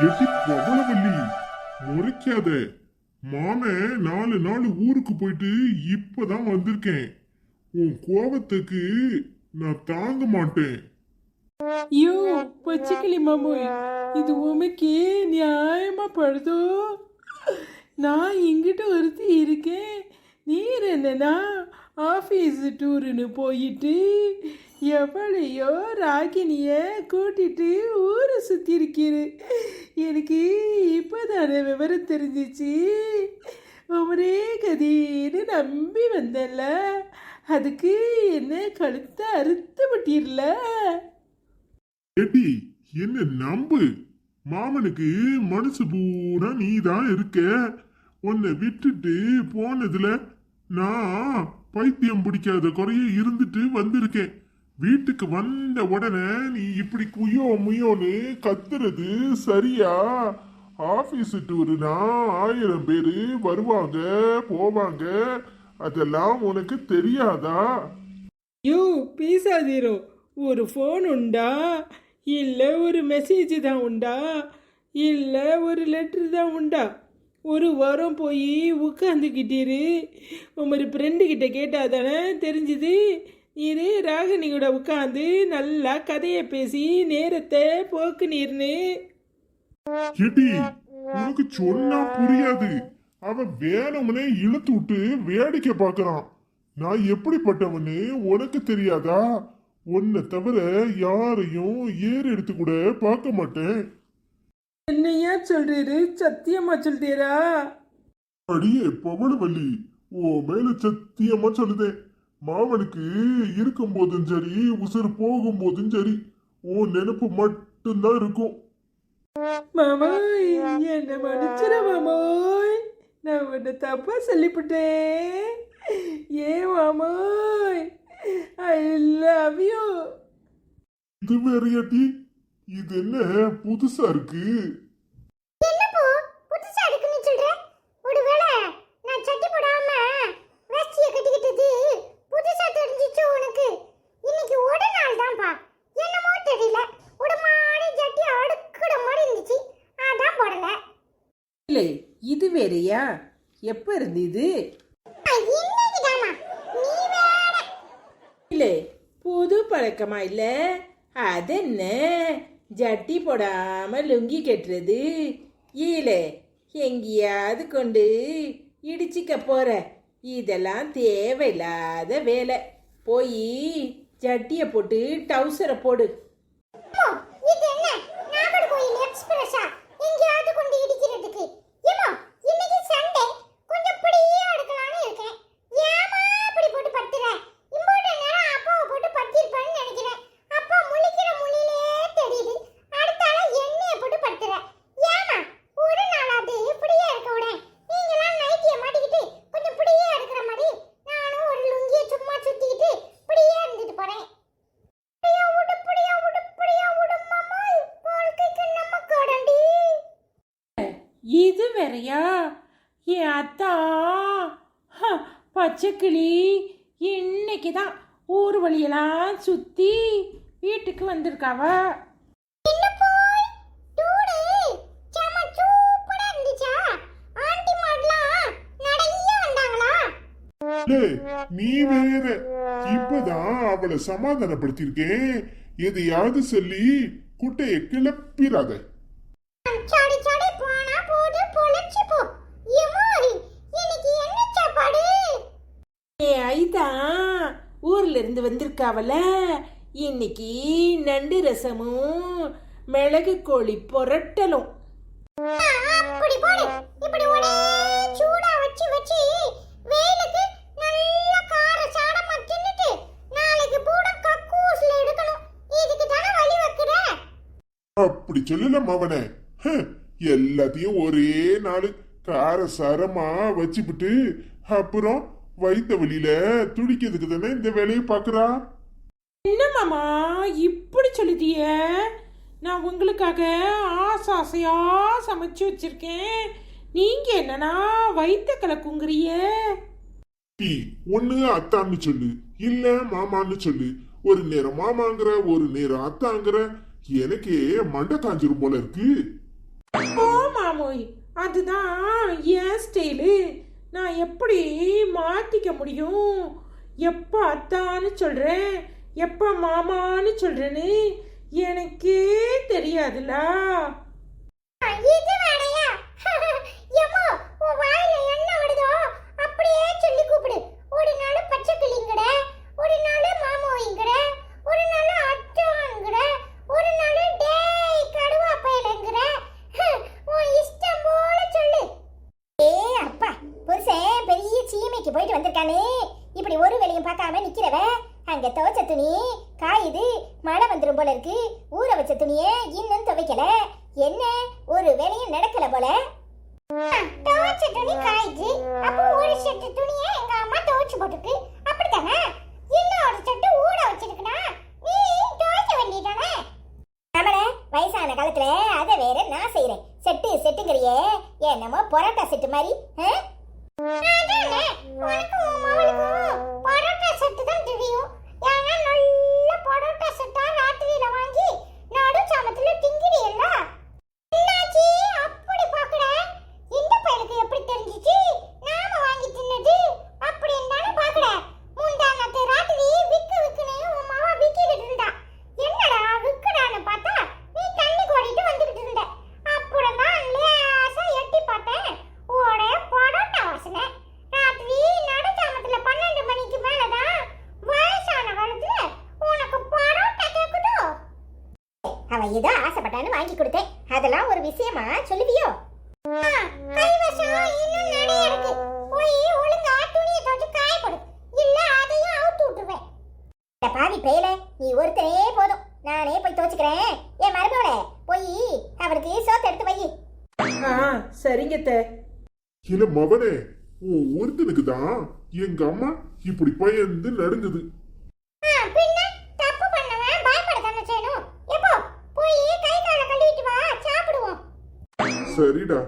எட்டி பவளவல்லி, முறைக்காத. மாமன் 4 நாள் ஊருக்கு போயிட்டு இப்பதான் வந்திருக்கேன். உன் கோபத்துக்கு நான் தாங்க மாட்டேன். ஐயோ பச்சைக்கிளி மாமோய், இது உமக்கு நியாயமா படுதோ? நான் இங்கிட்ட ஒருத்தி இருக்கேன், நீர் என்னன்னா ஆஃபீஸ் டூருன்னு போயிட்டு எவ்வளையோ ராகினிய கூட்டிட்டு ஊரை சுற்றி இருக்கிறது. எனக்கு இப்போதானே விவரம் தெரிஞ்சிச்சு. ஒரே கதின்னு நம்பி வந்தல, அதுக்கு என்ன கழுத்தை அறுத்து பட்டிரல. எட்டி என்ன நம்பு. மாமனுக்கு மனசு பூரா நீ தான் இருக்க. உன்னை விட்டுட்டு போனதுல நான் பைத்தியம் பிடிக்காத குறைய இருந்துட்டு வந்திருக்கேன். வீட்டுக்கு வந்த உடனே நீ இப்படி குய்யோ முய்யோன்னு கத்துறது சரியா? ஆபீஸ் டூருனா 1000 பேரு வருவாங்க போவாங்க, அதெல்லாம் உனக்கு தெரியாதா? யோ பேசாதீரோ, ஒரு ஃபோன் உண்டா, இல்லை ஒரு மெசேஜ் தான் உண்டா, இல்லை ஒரு லெட்ரு தான் உண்டா? ஒரு வாரம் போய் உட்காந்துக்கிட்டீரு. உமரு ஃப்ரெண்டுக்கிட்ட கேட்டால் தானே தெரிஞ்சுது. இது ராகினி கூட உட்காந்து நல்லா கதையை பேசி நேரத்தை போக்குனீர்னு. எடி, உனக்கு சொன்னா புரியாது. அவன் வேணும்னே இழுத்து விட்டு வேடிக்கை பார்க்கறான். நான் எப்படிப்பட்டவன்னு உனக்கு தெரியாதா? உன்னை தவிர யாரையும் ஏறு எடுத்து கூட பார்க்க மாட்டேன். என்னையா சொல்றீரு? சத்தியமா சொல்றீரா? அடியே பவளவல்லி, ஓ மேல சத்தியமா சொல்லுதேன். மாமனுக்கு இருக்கும் போதும் சரி, உசுறு போகும் போதும் சரி, உன் நினைப்பு மட்டும்தான் இருக்கும். மாமாய், என்ன மன்னிச்சிட மாமாய், நான் உன்னை தப்பா சொல்லிவிட்டேன். ஏன் மாமாய், ஐ லவ் யூ. இது வேறையாட்டி, இது என்ன புதுசா இருக்கு? என்னப்போ புதுசா இருக்குன்னு சொல்ற? ஒருவேளை நான் சட்டி போடாம வேஷ்டியை கட்டிக்கிட்டது புதுசா தெரிஞ்சிச்சு உனக்கு? இன்னைக்கு ஒரு நாள் தான்ப்பா, என்னமோ தெரியல, ஒரு மாதிரி ஜட்டி அடுக்குற மாதிரி இருந்துச்சு, அதான் போடல. இல்லை, இது வேறையா? எப்போ இருந்தது? இன்னைக்கு தாமா, நீ வேற. இல்லை, புது பழக்கமா இல்லை? அதென்ன ஜட்டி போடாம லுங்கி கட்டுறது? இல்லை, எங்கேயாவது கொண்டு இடிச்சிக்க போற? இதெல்லாம் தேவையில்லாத வேலை. போய் ஜட்டியை போட்டு டவுசரை போடு. அம்மா, இது என்ன நாகர்கோயில் எக்ஸ்பிரஸா எங்கேயாவது கொண்டு இடிக்கிறதுக்கு? ஏமா, இன்னைக்கு சண்டே, கொஞ்சம் இப்படியே அடுக்கலான்னு இருக்கேன். ஏமா இப்படி போட்டு படுத்துற? இம்போட்ட நேரம் அப்பாவை போட்டு படுத்திருப்பான்னு நினைக்கிறேன். அப்பா முழிக்கிற முழியிலே தெரியுது. அடுத்தால எண்ணெயை போட்டு படுத்துற. ஏமா, ஒரு நாளாவது இப்படியே இருக்க விட. நீங்களாம் நைட்டியை மாட்டிக்கிட்டு கொஞ்சம் இப்படியே அடுக்கிற மாதிரி, நானும் ஒரு லுங்கியை சும்மா சுத்திக்கிட்டு இப்படியே இருந்துட்டு போறேன். இது வேறையா? என் அத்தா பச்சைக்கிளி இன்னைக்கு தான் ஊர் வழியெல்லாம் சுற்றி வீட்டுக்கு வந்திருக்காவ. நீ வேற, இப்பதான் அவளை சமாதானப்படுத்திருக்கேன். எதையாவது சொல்லி குட்டையை கிளப்பிராத. ஐதா ஊர்ல இருந்து வந்திருக்காவல, இன்னைக்கு நண்டு ரசமும் மிளகு கோழி புரட்டலும். அப்படி போடு, இப்படி ஒரே சூடா வச்சு வச்சு வெயிலுக்கு நல்ல கார சாடமா தின்னுட்டு நாளைக்கு பூட கக்கூஸ்ல எடுக்கணும். இதுக்கு தான வழி வைக்கிற? அப்படி சொல்லலாம் அவனை. எல்லாத்தையும் ஒரே நாள் கார சாரமா வச்சுக்கிட்டு அப்புறம் வைத்த வழியில துடிக்கிறதுக்கு தானே இந்த வேலையை பாக்குறா. என்ன மாமா இப்படி சொல்லிட்டிய? நான் உங்களுக்காக ஆசையா சமைச்சு வச்சிருக்கேன், நீங்க என்னன்னா வயிற்ற கலக்குங்கிறிய. ஒண்ணு அத்தான்னு சொல்லு, இல்ல மாமான்னு சொல்லு. ஒரு நேரம் மாமாங்கிற, ஒரு நேரம் அத்தாங்கிற. எனக்கே மண்டை காஞ்சிரும் போல இருக்கு. ஓ மாமோய், அதுதான் என் ஸ்டைலு. நான் எப்படி மாத்திக்க முடியும்? எப்போ அத்தான்னு சொல்றேன், எப்போ மாமான்னு சொல்றேன்னு எனக்கே தெரியாதுல. இது வேறயா? எம்மா, உன் வாயில என்ன வருதோ அப்படியே சொல்லி கூப்பிடு. ஒரு நாள் பச்சை கிளிங்கட, ஒரு நாள் மாமோயிங்கட, ஒரு நாள் அத்தாங்கட, ஒரு நாள் டேய் கடுவா பயலங்கட. உன் இஷ்டம் போல சொல்லு. அப்பா, புருஷன் பெரிய சீமைக்கு போயிட்டு வந்திருக்கானே, இப்படி ஒரு வேலையும் பார்க்காம நிக்கிறவ. அங்க துவைச்ச துணி காயுது, மழை வந்துடும் போல இருக்கு. ஊற வச்ச துணியை இன்னும் துவைக்கல. என்ன ஒரு வேலையும் நடக்கல போல. துவைச்ச துணி காயுது, அப்போ ஒரு செட்டு துணியை எங்க அம்மா துவைச்சு போட்டுருக்கு, அப்படித்தானே? இன்னொரு செட்டு ஊற வச்சிருக்கனா, நீ துவைக்க வேண்டியதானே? நம்மள வயசான காலத்துல அதை வேற நான் செய்யறேன். செட்டுங்கிறியே, என்னமோ பரோட்டா செட்டு மாதிரி. அதானே, உனக்கும் உன் மவளுக்கும் பரோட்டா செட்டு தான் தெரியும். ஏன்னா நல்ல பரோட்டா செட்டா ராத்திரியில வாங்கி நடு சாமத்துல திங்கிறீல்ல. என்னாச்சு அப்படி பாக்குற? இந்த பையனுக்கு எப்படி தெரிஞ்சிச்சு நாம வாங்கி தின்னது? அப்படின்னு தானே பாக்குற? முந்தானத்து ராத்திரி விக்குன்னு உன் மாவா விக்கிட்டு இருந்தா. என்னடா விக்குறான்னு பார்த்தா நீ தண்ணி கோடிட்டு வந்துகிட்டு இருந்த. அப்புறம் தான் லேசா எட்டி பார்த்தேன், ஒரே பரோட்டா வாசனை. ராத்திரி நடுச்சாமத்துல 12 மணிக்கு மேலதான் வயசான காலத்துல உனக்கு பரோட்டா கேக்குதோ? அவன் ஏதோ ஆசைப்பட்டான்னு வாங்கி கொடுத்தேன், அதெல்லாம் ஒரு விஷயமா சொல்லுவியோ? கைவசம் இன்னும் நிறைய இருக்கு. போய் ஒழுங்கா துணியை துவைச்சு காய போடு, இல்ல அதையும் அவுத்து விட்டுருவேன். பாவி பேல, நீ ஒருத்தனே போதும், நானே போய் துவைச்சுக்கிறேன். என் மருமகள போய் அவருக்கு சோத்து எடுத்து வை. சரிங்க தே. இல்ல மவனே, உன் ஒருத்தனுக்கு தான் எங்க அம்மா இப்படி பயந்து நடுங்குது. பின்ன தப்பு பண்ணவன் பயப்படத்தானே செய்யணும். எப்போ போய் கை காலை கழுவிட்டு வா, சாப்பிடுவோம். சரிடா.